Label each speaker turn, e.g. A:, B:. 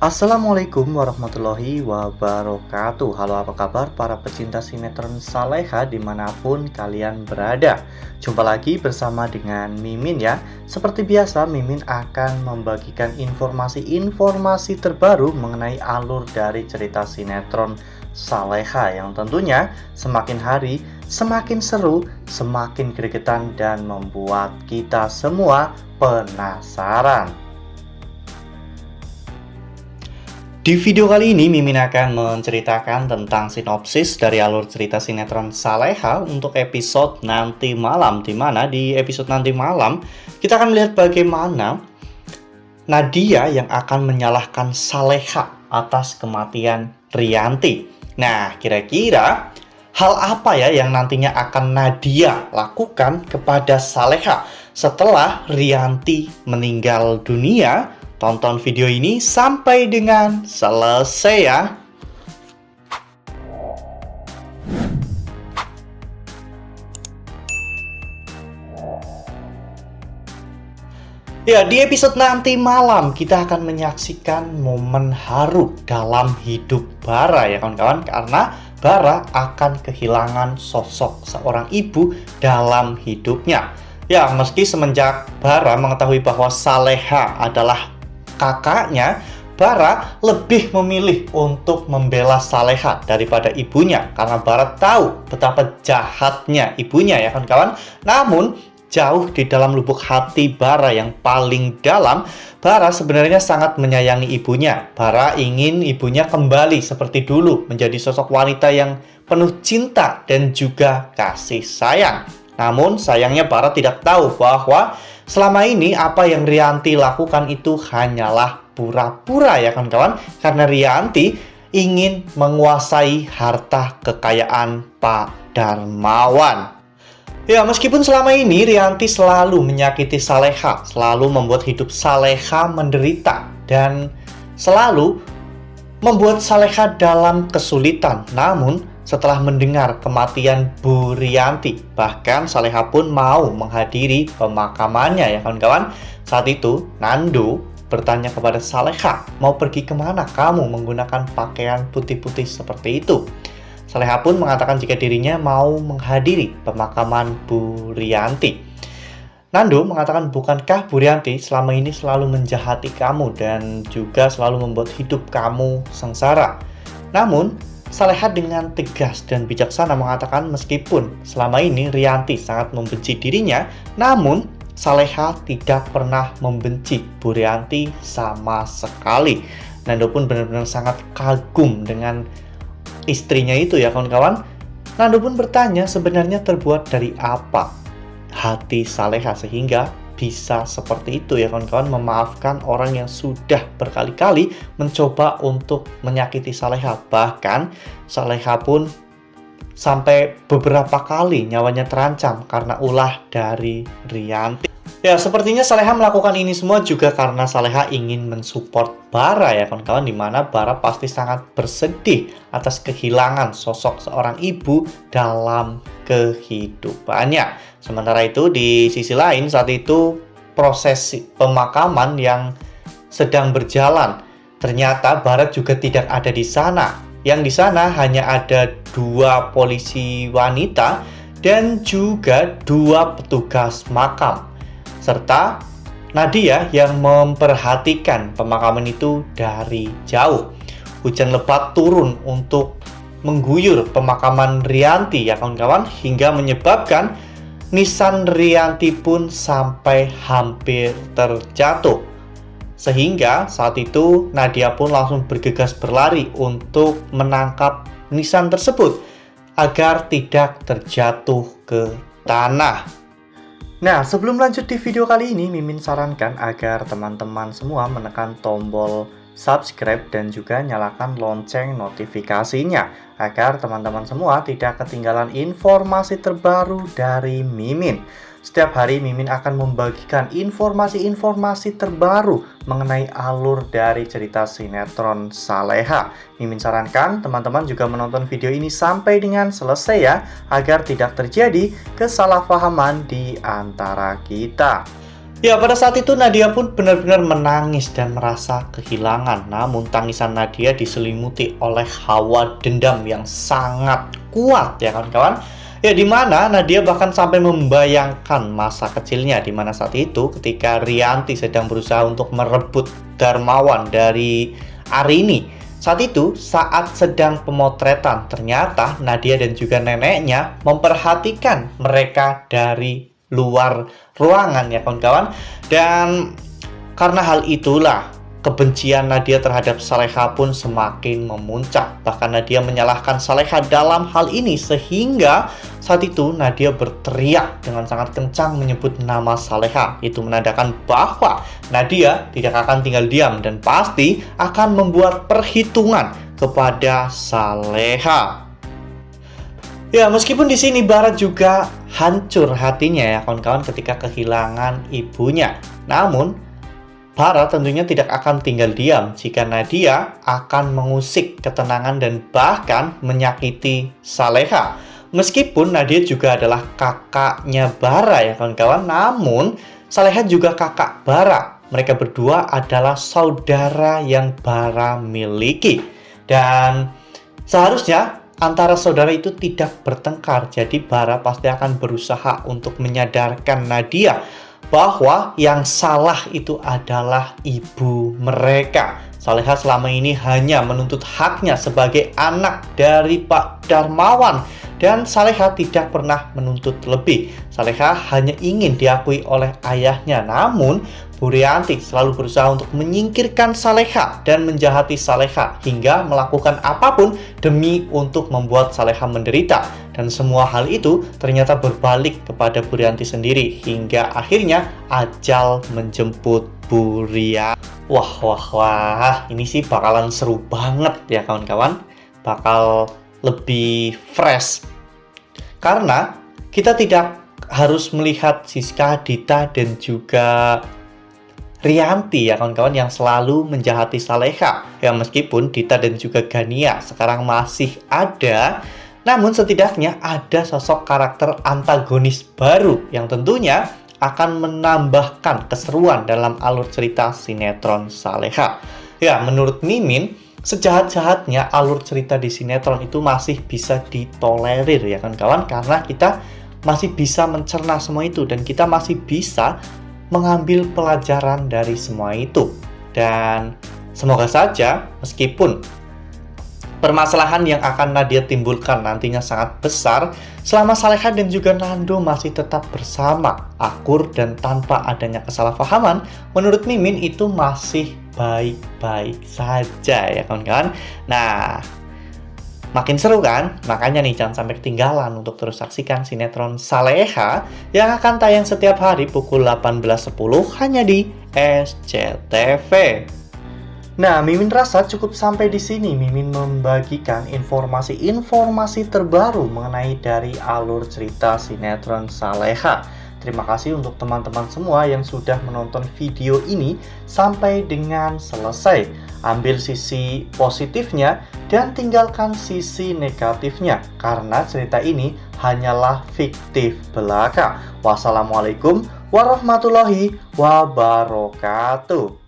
A: Assalamualaikum warahmatullahi wabarakatuh. Halo, apa kabar para pecinta sinetron Saleha dimanapun kalian berada. Jumpa lagi bersama dengan Mimin ya. Seperti biasa, Mimin akan membagikan informasi-informasi terbaru mengenai alur dari cerita sinetron Saleha yang tentunya semakin hari semakin seru, semakin gregetan, dan membuat kita semua penasaran. Di video kali ini, Mimin akan menceritakan tentang sinopsis dari alur cerita sinetron Saleha untuk episode nanti malam. Dimana di episode nanti malam, kita akan melihat bagaimana Nadia yang akan menyalahkan Saleha atas kematian Rianti. Nah, kira-kira hal apa ya yang nantinya akan Nadia lakukan kepada Saleha setelah Rianti meninggal dunia? Tonton video ini sampai dengan selesai ya. Ya, di episode nanti malam kita akan menyaksikan momen haru dalam hidup Bara ya kawan-kawan. Karena Bara akan kehilangan sosok seorang ibu dalam hidupnya. Ya, meski semenjak Bara mengetahui bahwa Saleha adalah kakaknya, Bara lebih memilih untuk membela Saleha daripada ibunya karena Bara tahu betapa jahatnya ibunya ya kawan-kawan. Namun jauh di dalam lubuk hati Bara yang paling dalam, Bara sebenarnya sangat menyayangi ibunya. Bara ingin ibunya kembali seperti dulu, menjadi sosok wanita yang penuh cinta dan juga kasih sayang. Namun sayangnya Bara tidak tahu bahwa selama ini apa yang Rianti lakukan itu hanyalah pura-pura ya kawan-kawan. Karena Rianti ingin menguasai harta kekayaan Pak Darmawan. Ya, meskipun selama ini Rianti selalu menyakiti Saleha, selalu membuat hidup Saleha menderita, dan selalu membuat Saleha dalam kesulitan. Namun setelah mendengar kematian Bu Rianti, bahkan Saleha pun mau menghadiri pemakamannya ya kawan-kawan. Saat itu Nando bertanya kepada Saleha, mau pergi kemana kamu menggunakan pakaian putih-putih seperti itu? Saleha pun mengatakan jika dirinya mau menghadiri pemakaman Bu Rianti. Nando mengatakan, bukankah Bu Rianti selama ini selalu menjahati kamu dan juga selalu membuat hidup kamu sengsara? Namun Saleha dengan tegas dan bijaksana mengatakan meskipun selama ini Rianti sangat membenci dirinya, namun Saleha tidak pernah membenci Bu Rianti sama sekali. Nando pun benar-benar sangat kagum dengan istrinya itu ya kawan-kawan. Nando pun bertanya sebenarnya terbuat dari apa hati Saleha sehingga bisa seperti itu ya kawan-kawan, memaafkan orang yang sudah berkali-kali mencoba untuk menyakiti Saleha. Bahkan Saleha pun sampai beberapa kali nyawanya terancam karena ulah dari Rianti. Ya, sepertinya Saleha melakukan ini semua juga karena Saleha ingin mensupport Bara ya kawan-kawan, dimana Bara pasti sangat bersedih atas kehilangan sosok seorang ibu dalam kehidupannya. Sementara itu di sisi lain saat itu proses pemakaman yang sedang berjalan, ternyata Bara juga tidak ada di sana. Yang di sana hanya ada 2 polisi wanita dan juga 2 petugas makam, serta Nadia yang memperhatikan pemakaman itu dari jauh. Hujan lebat turun untuk mengguyur pemakaman Rianti ya kawan-kawan, hingga menyebabkan nisan Rianti pun sampai hampir terjatuh. Sehingga saat itu Nadia pun langsung bergegas berlari untuk menangkap nisan tersebut agar tidak terjatuh ke tanah. Nah, sebelum lanjut di video kali ini, Mimin sarankan agar teman-teman semua menekan tombol subscribe dan juga nyalakan lonceng notifikasinya agar teman-teman semua tidak ketinggalan informasi terbaru dari Mimin. Setiap hari Mimin akan membagikan informasi-informasi terbaru mengenai alur dari cerita sinetron Saleha. Mimin sarankan teman-teman juga menonton video ini sampai dengan selesai ya, agar tidak terjadi kesalahpahaman di antara kita. Ya, pada saat itu Nadia pun benar-benar menangis dan merasa kehilangan. Namun tangisan Nadia diselimuti oleh hawa dendam yang sangat kuat ya kawan-kawan. Ya, di mana Nadia bahkan sampai membayangkan masa kecilnya, di mana saat itu ketika Rianti sedang berusaha untuk merebut Darmawan dari Arini. Saat itu, saat sedang pemotretan, ternyata Nadia dan juga neneknya memperhatikan mereka dari luar ruangan ya kawan-kawan. Dan karena hal itulah kebencian Nadia terhadap Saleha pun semakin memuncak. Bahkan Nadia menyalahkan Saleha dalam hal ini, sehingga saat itu Nadia berteriak dengan sangat kencang menyebut nama Saleha. Itu menandakan bahwa Nadia tidak akan tinggal diam dan pasti akan membuat perhitungan kepada Saleha. Ya, meskipun di sini Bara juga hancur hatinya ya kawan-kawan ketika kehilangan ibunya. Namun, Bara tentunya tidak akan tinggal diam jika Nadia akan mengusik ketenangan dan bahkan menyakiti Saleha. Meskipun Nadia juga adalah kakaknya Bara ya kawan-kawan, namun Saleha juga kakak Bara. Mereka berdua adalah saudara yang Bara miliki. Dan seharusnya antara saudara itu tidak bertengkar, jadi Bara pasti akan berusaha untuk menyadarkan Nadia bahwa yang salah itu adalah ibu mereka. Saleha selama ini hanya menuntut haknya sebagai anak dari Pak Darmawan, dan Saleha tidak pernah menuntut lebih. Saleha hanya ingin diakui oleh ayahnya, namun Bu Rianti selalu berusaha untuk menyingkirkan Saleha dan menjahati Saleha hingga melakukan apapun demi untuk membuat Saleha menderita. Dan semua hal itu ternyata berbalik kepada Bu Rianti sendiri hingga akhirnya ajal menjemput Bu Rianti. Wah, ini sih bakalan seru banget ya kawan-kawan. Bakal lebih fresh karena kita tidak harus melihat Siska, Dita, dan juga Rianti ya kawan-kawan yang selalu menjahati Saleha. Ya, meskipun Dita dan juga Gania sekarang masih ada, namun setidaknya ada sosok karakter antagonis baru yang tentunya akan menambahkan keseruan dalam alur cerita sinetron Saleha. Ya, menurut Mimin, sejahat-jahatnya alur cerita di sinetron itu masih bisa ditolerir ya kawan-kawan, karena kita masih bisa mencerna semua itu dan kita masih bisa mengambil pelajaran dari semua itu. Dan semoga saja meskipun permasalahan yang akan Nadia timbulkan nantinya sangat besar, selama Saleha dan juga Nando masih tetap bersama, akur dan tanpa adanya kesalahpahaman, menurut Mimin itu masih baik-baik saja ya kawan-kawan. Nah, makin seru kan? Makanya nih jangan sampai ketinggalan untuk terus saksikan sinetron Saleha yang akan tayang setiap hari pukul 18.10 hanya di SCTV. Nah, Mimin rasa cukup sampai di sini. Mimin membagikan informasi-informasi terbaru mengenai dari alur cerita sinetron Saleha. Terima kasih untuk teman-teman semua yang sudah menonton video ini sampai dengan selesai. Ambil sisi positifnya dan tinggalkan sisi negatifnya, karena cerita ini hanyalah fiktif belaka. Wassalamualaikum warahmatullahi wabarakatuh.